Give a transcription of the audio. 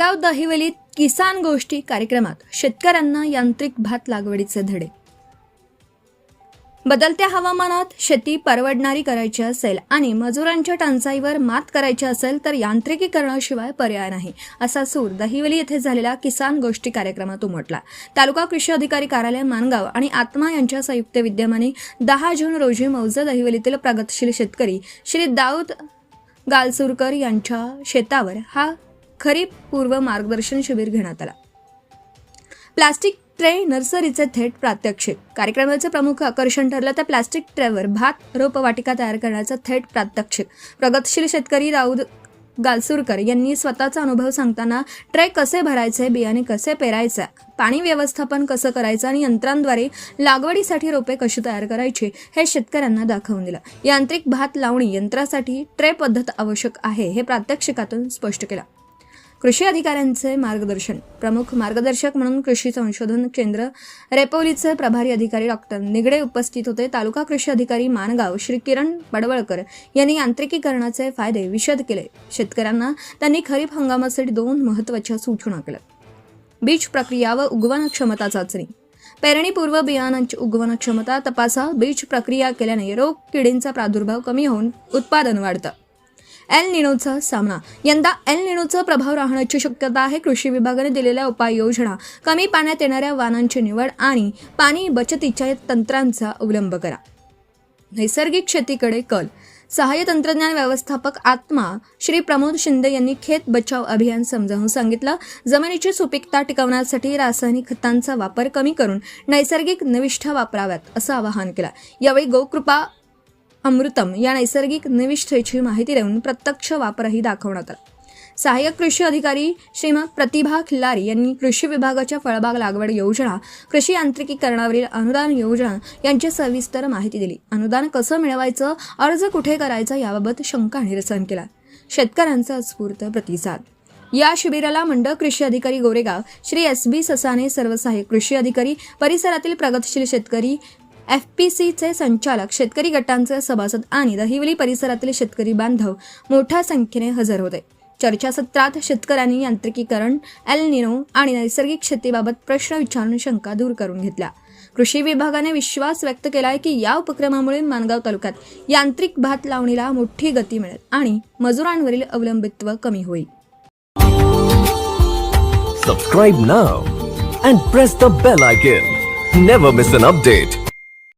माणगाव दहिवलीत किसान गोष्टी कार्यक्रमात शेतकऱ्यांना यांत्रिक भात लागवडीचे धडे। बदलत्या हवामानात शेती परवडणारी करायची असेल आणि मजुरांच्या टंचाईवर मात करायची असेल तर यांत्रिकीकरणाशिवाय पर्याय नाही, असा सूर दहिवली येथे झालेल्या किसान गोष्टी कार्यक्रमात उमटला। तालुका कृषी अधिकारी कार्यालय माणगाव आणि आत्मा यांच्या संयुक्त विद्यमाने 10 जून रोजी मौजे दहिवलीतील प्रगतशील शेतकरी श्री दाऊद गालसुरकर यांच्या शेतावर हा खरीप पूर्व मार्गदर्शन शिबिर घेण्यात आला। प्लास्टिक ट्रे नर्सरीचे थेट प्रात्यक्षिक कार्यक्रमाचे प्रमुख आकर्षण ठरलं तर प्लास्टिक ट्रेवर भात रोपवाटिका तयार करण्याचं थेट प्रात्यक्षिक। प्रगतशील शेतकरी दाऊद गालसुरकर यांनी स्वतःचा अनुभव सांगताना ट्रे कसे भरायचे, बियाणे कसे पेरायचे, पाणी व्यवस्थापन कसं करायचं आणि यंत्रांद्वारे लागवडीसाठी रोपे कशी तयार करायची हे शेतकऱ्यांना दाखवून दिलं। यांत्रिक भात लावणी यंत्रासाठी ट्रे पद्धत आवश्यक आहे हे प्रात्यक्षिकातून स्पष्ट केलं। कृषी अधिकाऱ्यांचे मार्गदर्शन प्रमुख मार्गदर्शक म्हणून कृषी संशोधन केंद्र रेपोलीचे प्रभारी अधिकारी डॉक्टर निगडे उपस्थित होते। तालुका कृषी अधिकारी माणगाव श्री किरण बडवळकर यांनी यांत्रिकीकरणाचे फायदे विशद केले। शेतकऱ्यांना त्यांनी खरीप हंगामासाठी 2 महत्त्वाच्या सूचना केल्या। बीज प्रक्रिया व उगवण क्षमता चाचणी। पेरणीपूर्व बियाणांची उगवण क्षमता तपासा। बीज प्रक्रिया केल्याने रोग किडींचा प्रादुर्भाव कमी होऊन उत्पादन वाढतं। एल निनोचा सामना यंदा एल निनोचा प्रभाव राहण्याची शक्यता आहे। कृषी विभागाने दिलेल्या उपाययोजना, कमी पाण्यात येणाऱ्या वाणांची निवड आणि पाणी बचतीच्या तंत्रांचा अवलंब करा। नैसर्गिक शेतीकडे कल सहाय्य तंत्रज्ञान व्यवस्थापक आत्मा श्री प्रमोद शिंदे यांनी खेत बचाव अभियान समजावून सांगितलं। जमिनीची सुपीकता टिकवण्यासाठी रासायनिक खतांचा वापर कमी करून नैसर्गिक निविष्ठा वापराव्यात असं आवाहन केलं। यावेळी गोकृपा अमृतम या नैसर्गिक निविष्ठेची माहिती देऊन प्रत्यक्ष वापरही दाखवण्यात आला। सहाय्यक कृषी अधिकारी श्रीमती प्रतिभा खिल्लारी यांनी कृषी विभागाच्या फळबाग लागवड योजना, कृषी यांत्रिकीकरणावरील अनुदान योजना यांची सविस्तर माहिती दिली। अनुदान कसं मिळवायचं, अर्ज कुठे करायचा याबाबत शंका निरसन केला। शेतकऱ्यांचा उत्स्फूर्त प्रतिसाद। या शिबिराला मंडळ कृषी अधिकारी गोरेगाव श्री SB ससाने, सर्व सहाय्यक कृषी अधिकारी, परिसरातील प्रगतशील शेतकरी, FPCचे संचालक, शेतकरी गटांचे सभासद आणि दहिवली परिसरातील शेतकरी बांधव मोठ्या संख्येने हजर होते। चर्चासत्रात शेतकऱ्यांनी यांत्रिकीकरण, एल निनो आणि नैसर्गिक शेतीबाबत प्रश्न विचारून शंका दूर करून घेतल्या। कृषी विभागाने विश्वास व्यक्त केला आहे की या उपक्रमामुळे माणगाव तालुक्यात यांत्रिक भात लावणीला मोठी गती मिळेल आणि मजुरांवरील अवलंबित्व कमी होईल। Subscribe now and press the bell icon. Never miss an update.